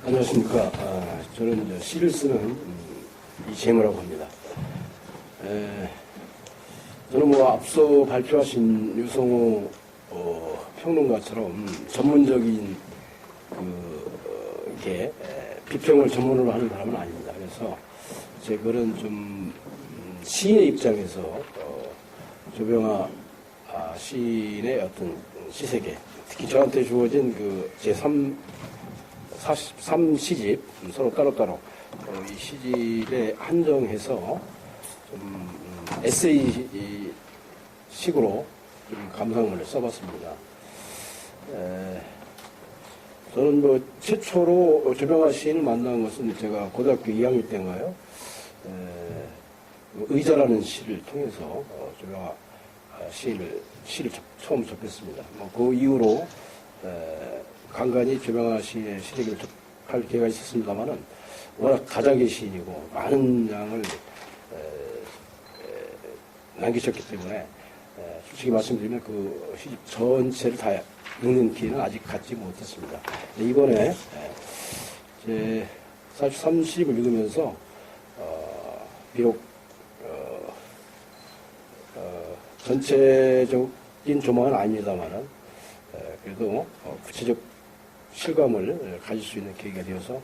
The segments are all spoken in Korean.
안녕하십니까. 저는 시를 쓰는 이재무라고 합니다. 저는 앞서 발표하신 유성호 평론가처럼 전문적인 이렇게 비평을 전문으로 하는 사람은 아닙니다. 그래서 제 글은 좀 시인의 입장에서 조병아 시인의 어떤 시세계, 특히 저한테 주어진 제 43시집 서로 따로따로 이 시집에 한정해서 좀 에세이 식으로 좀 감상을 써봤습니다. 저는 최초로 조병아 시인을 만난 것은 제가 고등학교 2학년 때인가요? 의자라는 시를 통해서 조병아 시를 처음 접했습니다. 그 이후로 간간히 조병아 시의 시래기를 접할 기회가 있었습니다만은 워낙 다작의 시인이고 많은 양을 남기셨기 때문에 솔직히 말씀드리면 그 시집 전체를 다 읽는 기회는 아직 갖지 못했습니다. 이번에 제 43시집을 읽으면서 비록 전체적인 조망은 아닙니다만은 그래도 구체적 실감을 가질 수 있는 계기가 되어서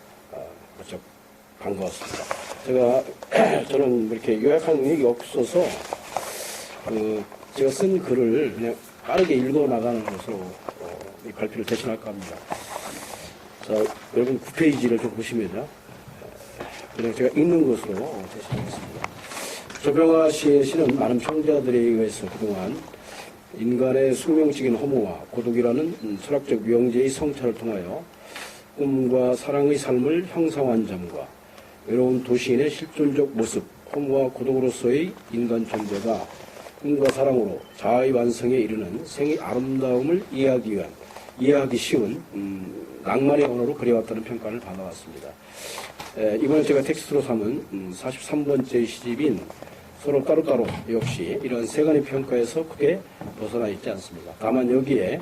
무척 반가웠습니다. 저는 이렇게 요약할 능력이 없어서 제가 쓴 글을 그냥 빠르게 읽어 나가는 것으로 이 발표를 대신할까 합니다. 자, 여러분 9페이지를 좀 보시면요. 그냥 제가 읽는 것으로 대신하겠습니다. 조병아 시의 시는 많은 평자들에 의해서 그동안 인간의 숙명적인 허무와 고독이라는 철학적 명제의 성찰을 통하여 꿈과 사랑의 삶을 형상화한 점과 외로운 도시인의 실존적 모습, 허무와 고독으로서의 인간 존재가 꿈과 사랑으로 자아의 완성에 이르는 생의 아름다움을 이해하기 쉬운 낭만의 언어로 그려왔다는 평가를 받아왔습니다. 이번에 제가 텍스트로 삼은 43번째 시집인 서로 따로따로 역시 이런 세간의 평가에서 크게 벗어나 있지 않습니다. 다만 여기에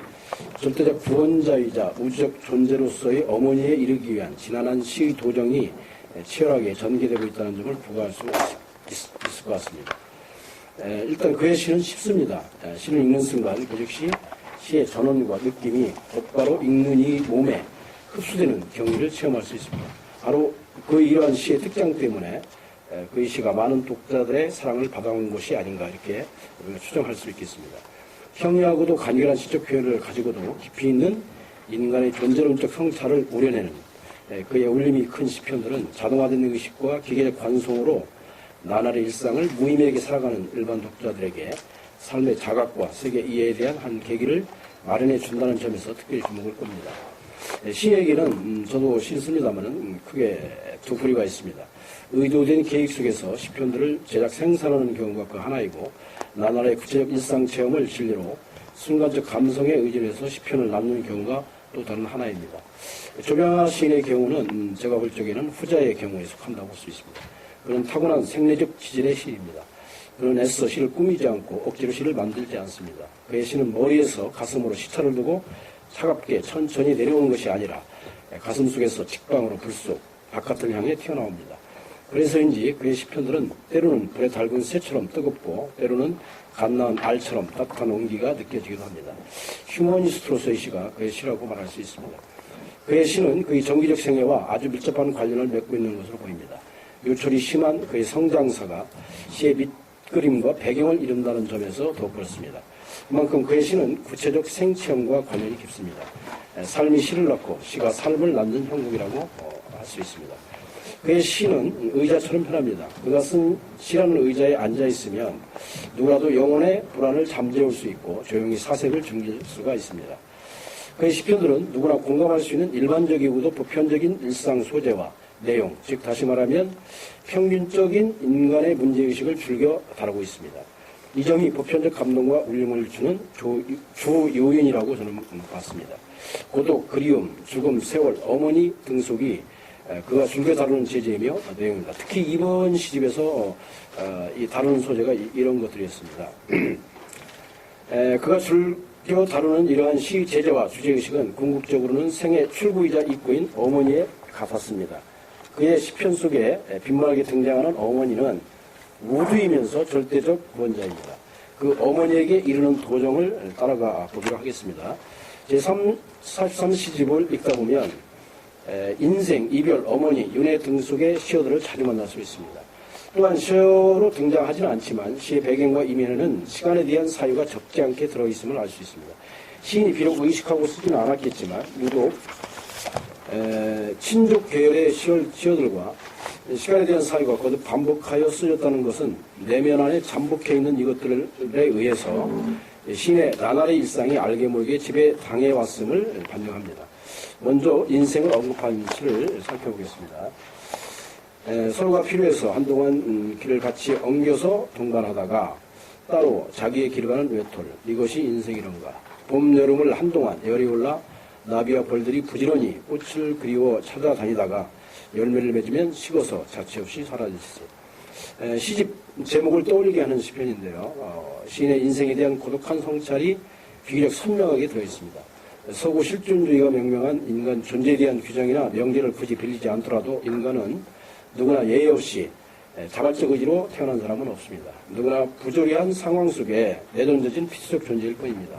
절대적 구원자이자 우주적 존재로서의 어머니에 이르기 위한 지난한 시의 도정이 치열하게 전개되고 있다는 점을 부각할 수 있을 것 같습니다. 일단 그의 시는 쉽습니다. 시를 읽는 순간 그 즉시 시의 전원과 느낌이 곧바로 읽는 이 몸에 흡수되는 경위를 체험할 수 있습니다. 바로 이러한 시의 특장 때문에 그의 시가 많은 독자들의 사랑을 받아온 것이 아닌가 이렇게 우리가 추정할 수 있겠습니다. 평이하고도 간결한 시적 표현을 가지고도 깊이 있는 인간의 존재론적 성찰을 우려내는 그의 울림이 큰 시편들은 자동화된 의식과 기계적 관성으로 나날의 일상을 무의미하게 살아가는 일반 독자들에게 삶의 자각과 세계 이해에 대한 한 계기를 마련해 준다는 점에서 특별히 주목을 겁니다. 시에게는 저도 시를 씁니다만 크게 두 부류가 있습니다. 의도된 계획 속에서 시편들을 제작 생산하는 경우가 그 하나이고 나날의 구체적 일상 체험을 진리로 순간적 감성에 의존해서 시편을 남는 경우가 또 다른 하나입니다. 조병아 시인의 경우는 제가 볼 적에는 후자의 경우에 속한다고 볼 수 있습니다. 그는 타고난 생리적 지질의 시입니다. 그는 애써 시를 꾸미지 않고 억지로 시를 만들지 않습니다. 그의 시는 머리에서 가슴으로 시차를 두고 차갑게 천천히 내려오는 것이 아니라 가슴 속에서 직방으로 불쑥 바깥을 향해 튀어나옵니다. 그래서인지 그의 시편들은 때로는 불에 달군 새처럼 뜨겁고 때로는 갓 낳은 알처럼 따뜻한 온기가 느껴지기도 합니다. 휴머니스트로서의 시가 그의 시라고 말할 수 있습니다. 그의 시는 그의 정기적 생애와 아주 밀접한 관련을 맺고 있는 것으로 보입니다. 요철이 심한 그의 성장사가 시의 밑그림과 배경을 이룬다는 점에서 더욱 그렇습니다. 그만큼 그의 시는 구체적 생체험과 관련이 깊습니다. 삶이 시를 낳고 시가 삶을 낳는 형국이라고 할 수 있습니다. 그의 시는 의자처럼 편합니다. 그가 쓴 시라는 의자에 앉아있으면 누구라도 영혼의 불안을 잠재울 수 있고 조용히 사색을 즐길 수가 있습니다. 그의 시편들은 누구나 공감할 수 있는 일반적이고도 보편적인 일상 소재와 내용, 즉 다시 말하면 평균적인 인간의 문제의식을 즐겨 다루고 있습니다. 이 점이 보편적 감동과 울림을 주는 주 요인이라고 저는 봤습니다. 고독, 그리움, 죽음, 세월, 어머니 등속이 그가 즐겨 다루는 제재이며 내용입니다. 특히 이번 시집에서 다루는 소재가 이런 것들이었습니다. 그가 즐겨 다루는 이러한 시 제재와 주제의식은 궁극적으로는 생애 출구이자 입구인 어머니의 같았습니다. 그의 시편 속에 빈말하게 등장하는 어머니는 우두이면서 절대적 구원자입니다. 그 어머니에게 이르는 도정을 따라가 보도록 하겠습니다. 제43시집을 읽다 보면 인생, 이별, 어머니, 윤회 등 속의 시어들을 자주 만날 수 있습니다. 또한 시어로 등장하지는 않지만 시의 배경과 이면에는 시간에 대한 사유가 적지 않게 들어있음을 알 수 있습니다. 시인이 비록 의식하고 쓰지는 않았겠지만 유독 친족 계열의 시어들과 시간에 대한 사유가 거듭 반복하여 쓰였다는 것은 내면 안에 잠복해 있는 이것들에 의해서 시인의 나날의 일상이 알게 모르게 집에 당해왔음을 반증합니다. 먼저 인생을 언급한 시를 살펴보겠습니다. 서로가 필요해서 한동안 길을 같이 엉겨서 동반하다가 따로 자기의 길을 가는 외톨, 이것이 인생이런가. 봄, 여름을 한동안 열이 올라 나비와 벌들이 부지런히 꽃을 그리워 찾아다니다가 열매를 맺으면 식어서 자취 없이 사라지세. 시집 제목을 떠올리게 하는 시편인데요. 시인의 인생에 대한 고독한 성찰이 비교적 선명하게 들어있습니다. 서구 실존주의가 명명한 인간 존재에 대한 규정이나 명제를 굳이 빌리지 않더라도 인간은 누구나 예의 없이 자발적 의지로 태어난 사람은 없습니다. 누구나 부조리한 상황 속에 내던져진 필수적 존재일 뿐입니다.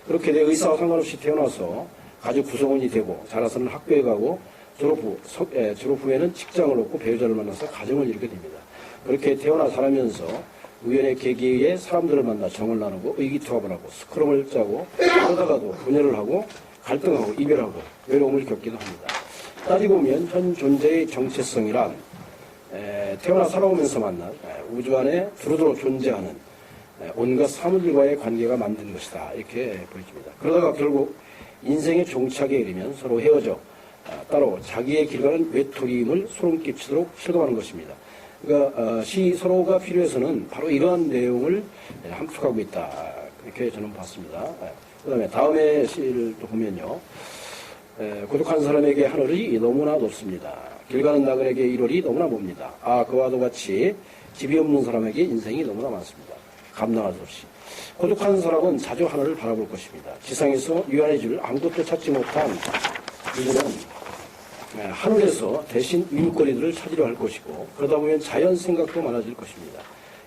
그렇게 내 의사와 상관없이 태어나서 가족 구성원이 되고 자라서는 학교에 가고 졸업 후에는 직장을 얻고 배우자를 만나서 가정을 이루게 됩니다. 그렇게 태어나 살아면서 우연의 계기에 의해 사람들을 만나 정을 나누고 의기투합을 하고 스크럼을 짜고 그러다가도 분열을 하고 갈등하고 이별하고 외로움을 겪기도 합니다. 따지고 보면 현 존재의 정체성이란 태어나 살아오면서 만난 우주 안에 두루두루 존재하는 온갖 사물들과의 관계가 만든 것이다, 이렇게 보여집니다. 그러다가 결국 인생의 종착에 이르면 서로 헤어져 따로 자기의 길 가는 외톨이임을 소름 끼치도록 실감하는 것입니다. 그러니까 시 서로가 필요해서는 바로 이러한 내용을 함축하고 있다, 그렇게 저는 봤습니다. 그 다음에 다음의 시를 또 보면요. 고독한 사람에게 하늘이 너무나 높습니다. 길 가는 나그네에게 1월이 너무나 멉니다. 그와도 같이 집이 없는 사람에게 인생이 너무나 많습니다. 감당할 수 없이. 고독한 사람은 자주 하늘을 바라볼 것입니다. 지상에서 유한해 줄 아무것도 찾지 못한 이들은 하늘에서 대신 유익거리들을 찾으려 할 것이고, 그러다 보면 자연 생각도 많아질 것입니다.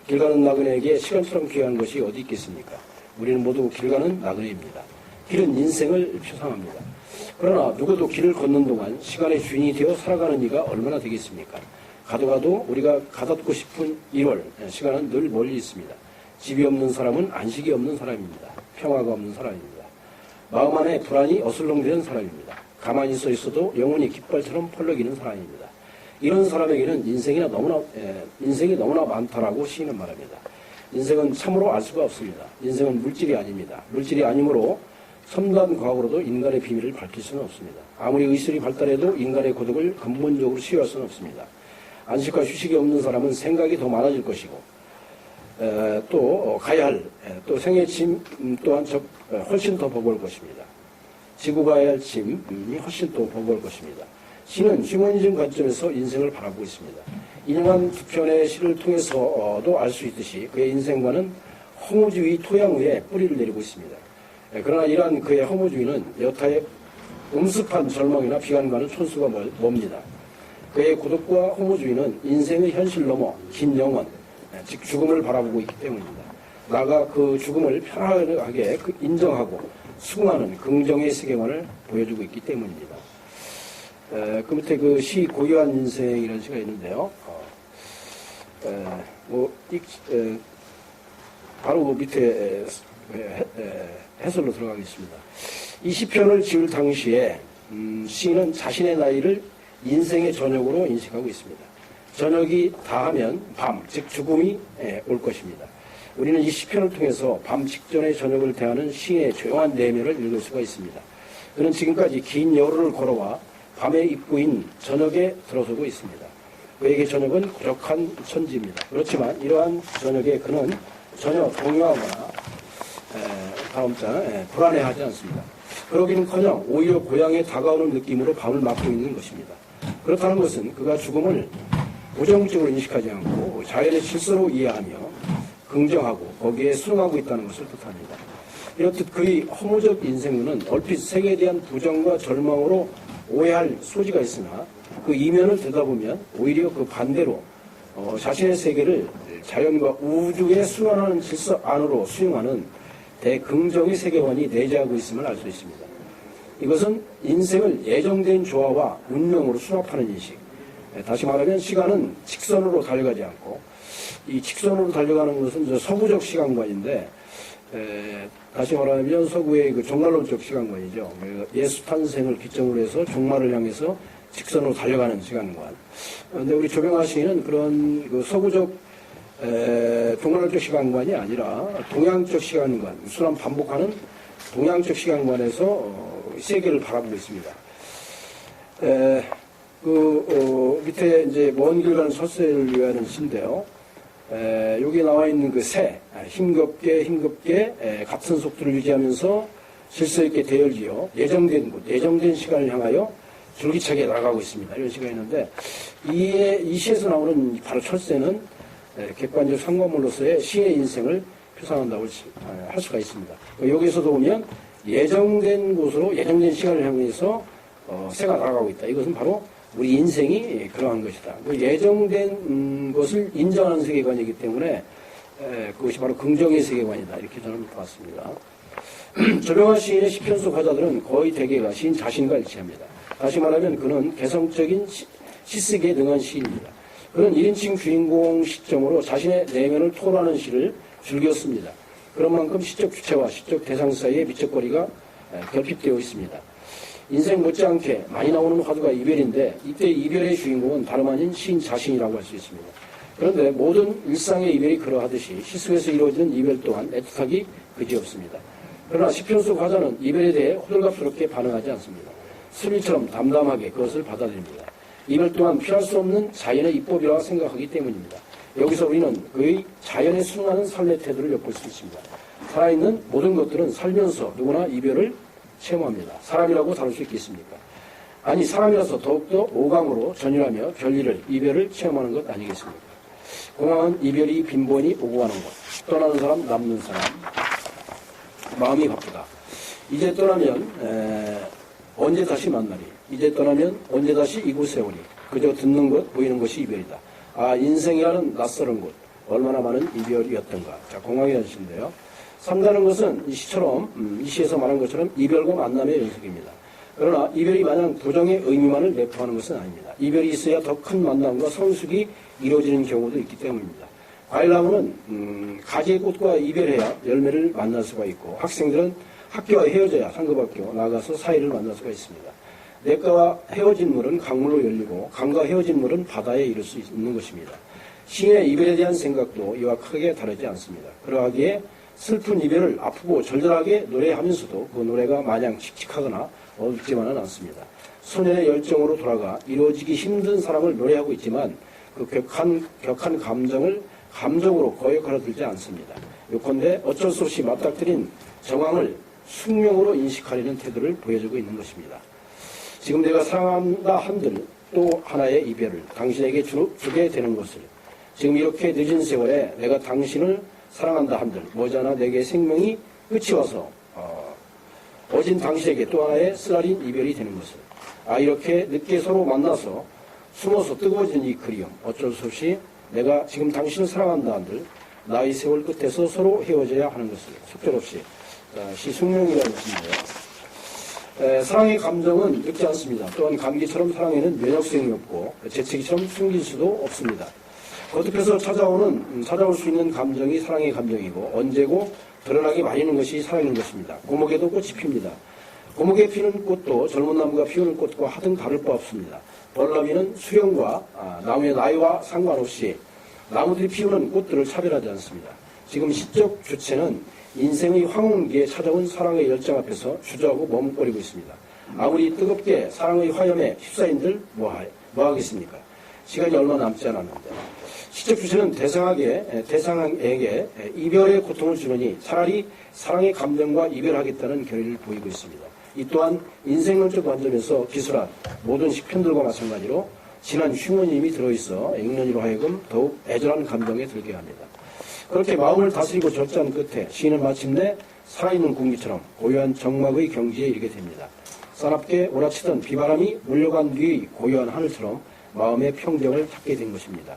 길 가는 나그네에게 시간처럼 귀한 것이 어디 있겠습니까? 우리는 모두 길 가는 나그네입니다. 길은 인생을 표상합니다. 그러나 누구도 길을 걷는 동안 시간의 주인이 되어 살아가는 이가 얼마나 되겠습니까? 가도 우리가 가닿고 싶은 1월, 시간은 늘 멀리 있습니다. 집이 없는 사람은 안식이 없는 사람입니다. 평화가 없는 사람입니다. 마음 안에 불안이 어슬렁대는 사람입니다. 가만히 서 있어도 영혼이 깃발처럼 펄럭이는 사람입니다. 이런 사람에게는 인생이 너무나 많다라고 시인은 말합니다. 인생은 참으로 알 수가 없습니다. 인생은 물질이 아닙니다. 물질이 아니므로 첨단 과학으로도 인간의 비밀을 밝힐 수는 없습니다. 아무리 의술이 발달해도 인간의 고독을 근본적으로 치유할 수는 없습니다. 안식과 휴식이 없는 사람은 생각이 더 많아질 것이고, 또 가야 할 또 생의 짐 또한 훨씬 더 버거울 것입니다. 지고 가야 할 짐이 훨씬 더 버거울 것입니다. 시는 휴머니즘 관점에서 인생을 바라보고 있습니다. 인용한 두 편의 시를 통해서도 알 수 있듯이 그의 인생관은 허무주의 토양 위에 뿌리를 내리고 있습니다. 그러나 이러한 그의 허무주의는 여타의 음습한 절망이나 비관과는 촌수가 멉니다. 그의 고독과 허무주의는 인생의 현실 넘어 긴 영원, 즉 죽음을 바라보고 있기 때문입니다. 나가 그 죽음을 편하게 인정하고 수긍하는 긍정의 세계관을 보여주고 있기 때문입니다. 그 밑에 그 시 고요한 인생이라는 시가 있는데요. 바로 그 밑에 해설로 들어가겠습니다. 이 시편을 지을 당시에 시인은 자신의 나이를 인생의 저녁으로 인식하고 있습니다. 저녁이 다하면 밤, 즉 죽음이 올 것입니다. 우리는 이 시편을 통해서 밤 직전의 저녁을 대하는 시인의 조용한 내면을 읽을 수가 있습니다. 그는 지금까지 긴 여로를 걸어와 밤의 입구인 저녁에 들어서고 있습니다. 그에게 저녁은 고력한 천지입니다. 그렇지만 이러한 저녁에 그는 전혀 동요하거나 다음 장 불안해하지 않습니다. 그러기는커녕 오히려 고향에 다가오는 느낌으로 밤을 맞고 있는 것입니다. 그렇다는 것은 그가 죽음을 부정적으로 인식하지 않고 자연의 질서로 이해하며 긍정하고 거기에 순응하고 있다는 것을 뜻합니다. 이렇듯 그의 허무적 인생론은 얼핏 세계에 대한 부정과 절망으로 오해할 소지가 있으나 그 이면을 들여다보면 오히려 그 반대로 자신의 세계를 자연과 우주의 순환하는 질서 안으로 수용하는 대긍정의 세계관이 내재하고 있음을 알 수 있습니다. 이것은 인생을 예정된 조화와 운명으로 수납하는 인식. 다시 말하면 시간은 직선으로 달려가지 않고 이 직선으로 달려가는 것은 저 서구적 시간관인데 다시 말하면 서구의 그 종말론적 시간관이죠. 예수 탄생을 기점으로 해서 종말을 향해서 직선으로 달려가는 시간관. 그런데 우리 조병하 시인은 그런 그 서구적 종말론적 시간관이 아니라 동양적 시간관, 순환 반복하는 동양적 시간관에서 세계를 바라보고 있습니다. 밑에 이제 먼 길 가는 설세를 위하는 시인데요. 여기 나와 있는 그 새, 힘겹게 같은 속도를 유지하면서 질서 있게 대열지어 예정된 시간을 향하여 줄기차게 나가고 있습니다. 이런 시가 있는데 이 시에서 나오는 바로 철새는 객관적 상관물로서의 시의 인생을 표상한다고 할 수가 있습니다. 여기에서도 보면 예정된 곳으로 예정된 시간을 향해서 새가 나아가고 있다. 이것은 바로 우리 인생이 그러한 것이다. 예정된 것을 인정하는 세계관이기 때문에 그것이 바로 긍정의 세계관이다. 이렇게 저는 봤습니다. 조병하 시인의 시편속 화자들은 거의 대개가 시인 자신과 일치합니다. 다시 말하면 그는 개성적인 시쓰기에 능한 시인입니다. 그는 1인칭 주인공 시점으로 자신의 내면을 토로하는 시를 즐겨 씁니다. 그런 만큼 시적 주체와 시적 대상 사이의 미적거리가 결핍되어 있습니다. 인생 못지않게 많이 나오는 화두가 이별인데 이때 이별의 주인공은 다름 아닌 시인 자신이라고 할 수 있습니다. 그런데 모든 일상의 이별이 그러하듯이 시 속에서 이루어지는 이별 또한 애틋하기 그지없습니다. 그러나 시편 속 화자는 이별에 대해 호들갑스럽게 반응하지 않습니다. 슬리처럼 담담하게 그것을 받아들입니다. 이별 또한 피할 수 없는 자연의 입법이라고 생각하기 때문입니다. 여기서 우리는 그의 자연에 순응하는 삶의 태도를 엿볼 수 있습니다. 살아있는 모든 것들은 살면서 누구나 이별을 체험합니다. 사람이라고 다룰 수 있겠습니까? 아니 사람이라서 더욱더 오감으로 전율하며 별일을 이별을 체험하는 것 아니겠습니까? 공항은 이별이 빈번히 오고 가는 곳. 떠나는 사람 남는 사람. 마음이 바쁘다. 이제 떠나면 언제 다시 만나리. 이제 떠나면 언제 다시 이곳에 오리. 그저 듣는 것 보이는 것이 이별이다. 아 인생이라는 낯설은 곳. 얼마나 많은 이별이었던가. 자 공항이라는 시인데요. 산다는 것은 이 시처럼 이 시에서 말한 것처럼 이별과 만남의 연속입니다. 그러나 이별이 마냥 부정의 의미만을 내포하는 것은 아닙니다. 이별이 있어야 더 큰 만남과 성숙이 이루어지는 경우도 있기 때문입니다. 과일나무는 가지의 꽃과 이별해야 열매를 만날 수가 있고 학생들은 학교와 헤어져야 상급학교 나가서 사이를 만날 수가 있습니다. 냇가와 헤어진 물은 강물로 열리고 강과 헤어진 물은 바다에 이를 수 있는 것입니다. 시인의 이별에 대한 생각도 이와 크게 다르지 않습니다. 그러하기에 슬픈 이별을 아프고 절절하게 노래하면서도 그 노래가 마냥 칙칙하거나 어둡지만은 않습니다. 소년의 열정으로 돌아가 이루어지기 힘든 사랑을 노래하고 있지만 그 격한 감정을 감정으로 거역하려 들지 않습니다. 요컨대 어쩔 수 없이 맞닥뜨린 정황을 숙명으로 인식하려는 태도를 보여주고 있는 것입니다. 지금 내가 사랑한다 한들 또 하나의 이별을 당신에게 주게 되는 것을 지금 이렇게 늦은 세월에 내가 당신을 사랑한다 한들 머지않아 내게 생명이 끝이 와서 어진 당신에게 또 하나의 쓰라린 이별이 되는 것을 이렇게 늦게 서로 만나서 숨어서 뜨거워진 이 그리움 어쩔 수 없이 내가 지금 당신을 사랑한다 한들 나의 세월 끝에서 서로 헤어져야 하는 것을 속절없이 시 숙명이라는 것인데요. 사랑의 감정은 늙지 않습니다. 또한 감기처럼 사랑에는 면역성이 없고 재채기처럼 숨길 수도 없습니다. 거듭해서 찾아올 수 있는 감정이 사랑의 감정이고 언제고 드러나게 말리는 것이 사랑인 것입니다. 고목에도 꽃이 핍니다. 고목에 피는 꽃도 젊은 나무가 피우는 꽃과 하등 다를 바 없습니다. 벌나비는 수령과 나무의 나이와 상관없이 나무들이 피우는 꽃들을 차별하지 않습니다. 지금 시적 주체는 인생의 황혼기에 찾아온 사랑의 열정 앞에서 주저하고 머뭇거리고 있습니다. 아무리 뜨겁게 사랑의 화염에 휩싸인들 뭐하겠습니까? 시간이 얼마 남지 않았는데 시적 주체는 대상에게 이별의 고통을 주느니 차라리 사랑의 감정과 이별하겠다는 결의를 보이고 있습니다. 이 또한 인생론적 관점에서 기술한 모든 시편들과 마찬가지로 진한 휴머님이 들어있어 읽는이로 하여금 더욱 애절한 감정에 들게 합니다. 그렇게 마음을 다스리고 절제한 끝에 시인은 마침내 살아있는 공기처럼 고요한 정막의 경지에 이르게 됩니다. 사납게 몰아치던 비바람이 물려간 뒤의 고요한 하늘처럼 마음의 평정을 찾게 된 것입니다.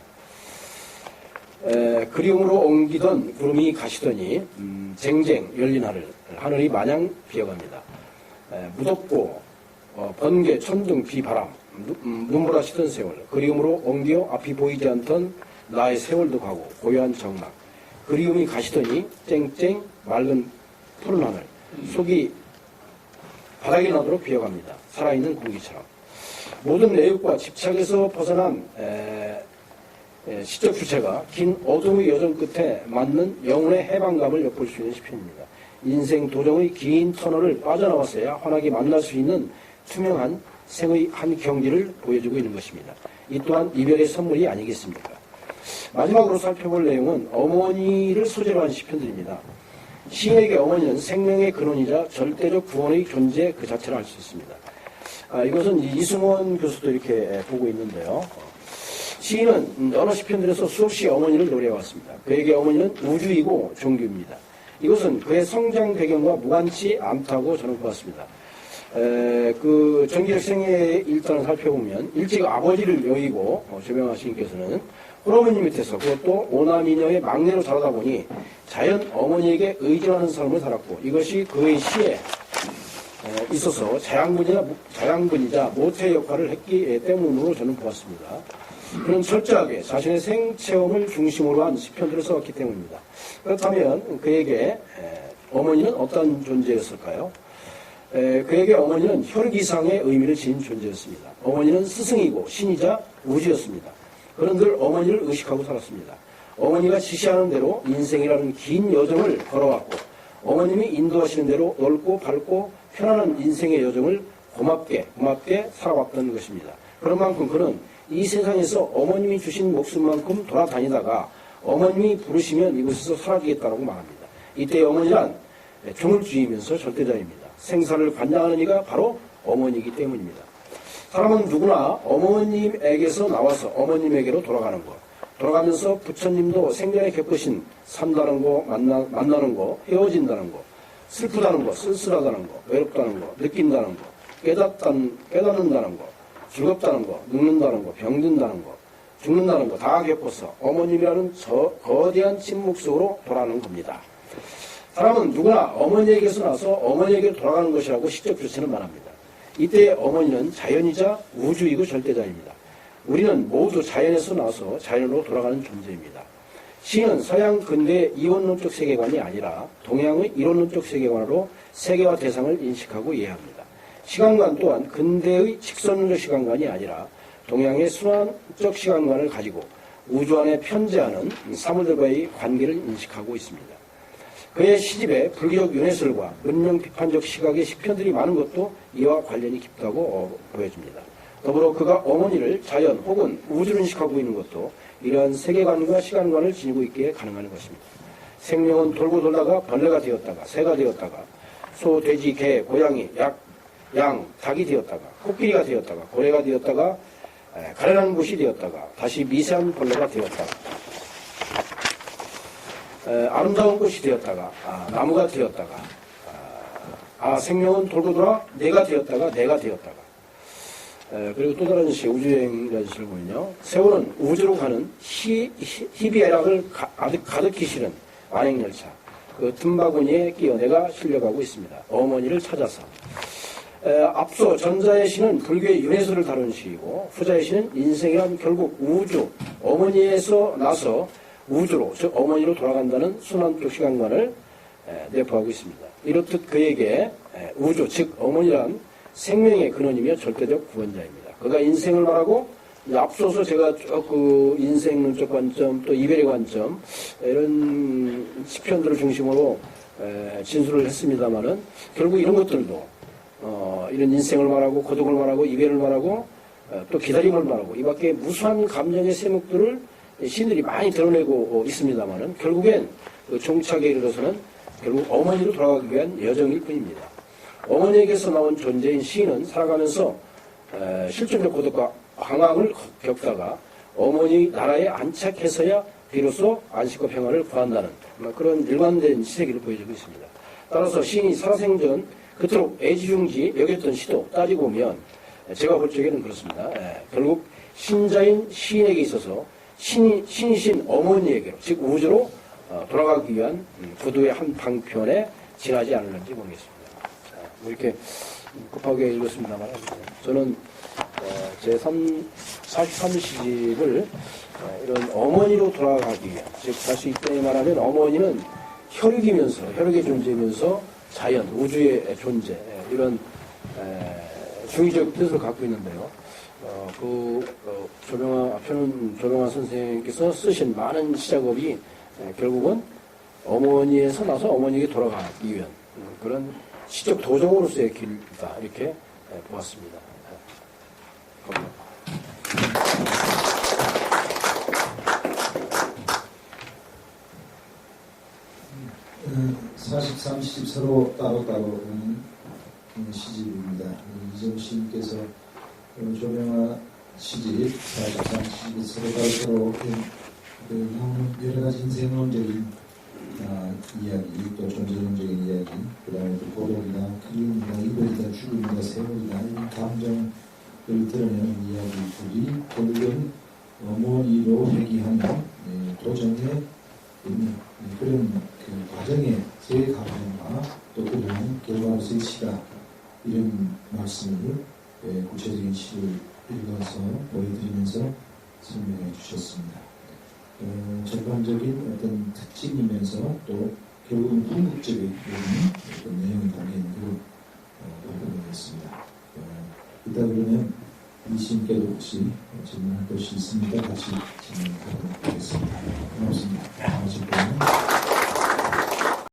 그리움으로 옮기던 구름이 가시더니 쟁쟁 열린 하늘이 마냥 비어갑니다. 무덥고 번개, 천둥, 비바람, 눈물하시던 세월, 그리움으로 옮겨 앞이 보이지 않던 나의 세월도 가고 고요한 정막, 그리움이 가시더니 쨍쨍 맑은 푸른 하늘, 속이 바닥이 나도록 비어갑니다. 살아있는 공기처럼. 모든 내육과 집착에서 벗어난 시적 주체가 긴 어둠의 여정 끝에 맞는 영혼의 해방감을 엿볼 수 있는 시편입니다. 인생 도정의 긴 터널을 빠져나와서야 환하게 만날 수 있는 투명한 생의 한 경지를 보여주고 있는 것입니다. 이 또한 이별의 선물이 아니겠습니까? 마지막으로 살펴볼 내용은 어머니를 소재로 한 시편들입니다. 시인에게 어머니는 생명의 근원이자 절대적 구원의 존재 그 자체를 알 수 있습니다. 이것은 이승원 교수도 이렇게 보고 있는데요. 시인은 여러 시편들에서 수없이 어머니를 노래해왔습니다. 그에게 어머니는 우주이고 종교입니다. 이것은 그의 성장 배경과 무관치 않다고 저는 보았습니다. 그 정기적 생애의 일단을 살펴보면 일찍 아버지를 여의고 조명하 시인께서는 홀어머니 밑에서 그것도 오나미녀의 막내로 자라다 보니 자연 어머니에게 의존하는 삶을 살았고 이것이 그의 시에 있어서 자양분이자 모태 역할을 했기 때문으로 저는 보았습니다. 그는 철저하게 자신의 생체험을 중심으로 한 시편들을 써왔기 때문입니다. 그렇다면 그에게 어머니는 어떤 존재였을까요? 그에게 어머니는 혈육 이상의 의미를 지닌 존재였습니다. 어머니는 스승이고 신이자 우주였습니다. 그는 늘 어머니를 의식하고 살았습니다. 어머니가 지시하는 대로 인생이라는 긴 여정을 걸어왔고 어머님이 인도하시는 대로 넓고 밝고 편안한 인생의 여정을 고맙게 살아왔던 것입니다. 그런 만큼 그는 이 세상에서 어머님이 주신 목숨만큼 돌아다니다가 어머님이 부르시면 이곳에서 사라지겠다고 말합니다. 이때 어머니란 종을주이면서 절대자입니다. 생사를 관장하는 이가 바로 어머니이기 때문입니다. 사람은 누구나 어머님에게서 나와서 어머님에게로 돌아가는 것, 돌아가면서 부처님도 생전에 겪으신 산다는 거, 만나는 거, 헤어진다는 거, 슬프다는 거, 쓸쓸하다는 거, 외롭다는 거, 느낀다는 거, 깨닫는다는 거, 즐겁다는 거, 늙는다는 거, 병든다는 거, 죽는다는 거 다 겪어서 어머님이라는 저 거대한 침묵 속으로 돌아가는 겁니다. 사람은 누구나 어머니에게서 나서 어머니에게 돌아가는 것이라고 시적 주체는 말합니다. 이때 어머니는 자연이자 우주이고 절대자입니다. 우리는 모두 자연에서 나서 자연으로 돌아가는 존재입니다. 시인은 서양 근대 이원론적 세계관이 아니라 동양의 이론론적 세계관으로 세계와 대상을 인식하고 이해합니다. 시간관 또한 근대의 직선론적 시간관이 아니라 동양의 순환적 시간관을 가지고 우주 안에 편재하는 사물들과의 관계를 인식하고 있습니다. 그의 시집에 불교적 윤회설과 문명 비판적 시각의 시편들이 많은 것도 이와 관련이 깊다고 보여집니다. 더불어 그가 어머니를 자연 혹은 우주로 인식하고 있는 것도 이러한 세계관과 시간관을 지니고 있기에 가능한 것입니다. 생명은 돌고 돌다가 벌레가 되었다가 새가 되었다가 소, 돼지, 개, 고양이, 양, 닭이 되었다가 코끼리가 되었다가 고래가 되었다가 가련한 곳이 되었다가 다시 미세한 벌레가 되었다가 아름다운 꽃이 되었다가 나무가 되었다가 생명은 돌고 돌아 내가 되었다가 내가 되었다가 그리고 또 다른 시 우주여행이라는 시를 보면요. 세월은 우주로 가는 희비애락을 가득히 실은 완행열차 그 틈바구니에 끼어 내가 실려가고 있습니다. 어머니를 찾아서 앞서 전자의 시는 불교의 윤회설을 다룬 시이고 후자의 시는 인생이란 결국 우주 어머니에서 나서 우주로 즉 어머니로 돌아간다는 순환적 시간관을 내포하고 있습니다. 이렇듯 그에게 우주 즉 어머니란 생명의 근원이며 절대적 구원자입니다. 그가 인생을 말하고 앞서서 제가 그 인생론적 관점 또 이별의 관점 이런 시편들을 중심으로 진술을 했습니다마는 결국 이런 것들도 이런 인생을 말하고 고독을 말하고 이별을 말하고 또 기다림을 말하고 이 밖에 무수한 감정의 세목들을 시인들이 많이 드러내고 있습니다만은 결국엔 그 종착에 이르러서는 결국 어머니로 돌아가기 위한 여정일 뿐입니다. 어머니에게서 나온 존재인 시인은 살아가면서 실존적 고독과 방황을 겪다가 어머니 나라에 안착해서야 비로소 안식과 평화를 구한다는 그런 일관된 시세기를 보여주고 있습니다. 따라서 시인이 살아생전 그토록 애지중지 여겼던 시도 따지고 보면 제가 볼 적에는 그렇습니다. 결국 신자인 시인에게 있어서 신이신 어머니에게로, 즉 우주로 돌아가기 위한 구두의 한 방편에 지나지 않을는지 모르겠습니다. 뭐 이렇게 급하게 읽었습니다만 저는 제 43시집을 이런 어머니로 돌아가기 위한, 즉 다시 이때 말하면 어머니는 혈육의 존재이면서 자연, 우주의 존재, 이런 중의적 뜻을 갖고 있는데요. 조병환 선생님께서 쓰신 많은 시작업이 결국은 어머니에서 나서 어머니에게 돌아가기 위한 그런 시적 도정으로서의 길이다, 이렇게 보았습니다. 감사합니다. 43시집 서로 따로따로 시집입니다. 이정 시인께서 조명화 시집 43시집이 서로 따로따로 나오는 여러 가지 인생론적인 이야기, 또 존재론적인 이야기, 그 다음에 또 고독이나 그림이나 이별이나 죽음이나 세월이나 이런 감정을 드러내는 이야기들이 결국은 어머니로 회귀하는 도정의 그런 그 과정의 제 감정과 또 그런 결과로서의 시다, 이런 말씀을 구체적인 시를 읽어서 보여드리면서 설명해 주셨습니다. 전반적인 어떤 특징이면서 또 결국은 궁극적인 어떤 내용이 담긴 그런 부분이었습니다. 이따 그러면 이신께도 혹시 질문할 것이 있습니까? 같이 질문하도록 하겠습니다. 고맙습니다. 다음 질문.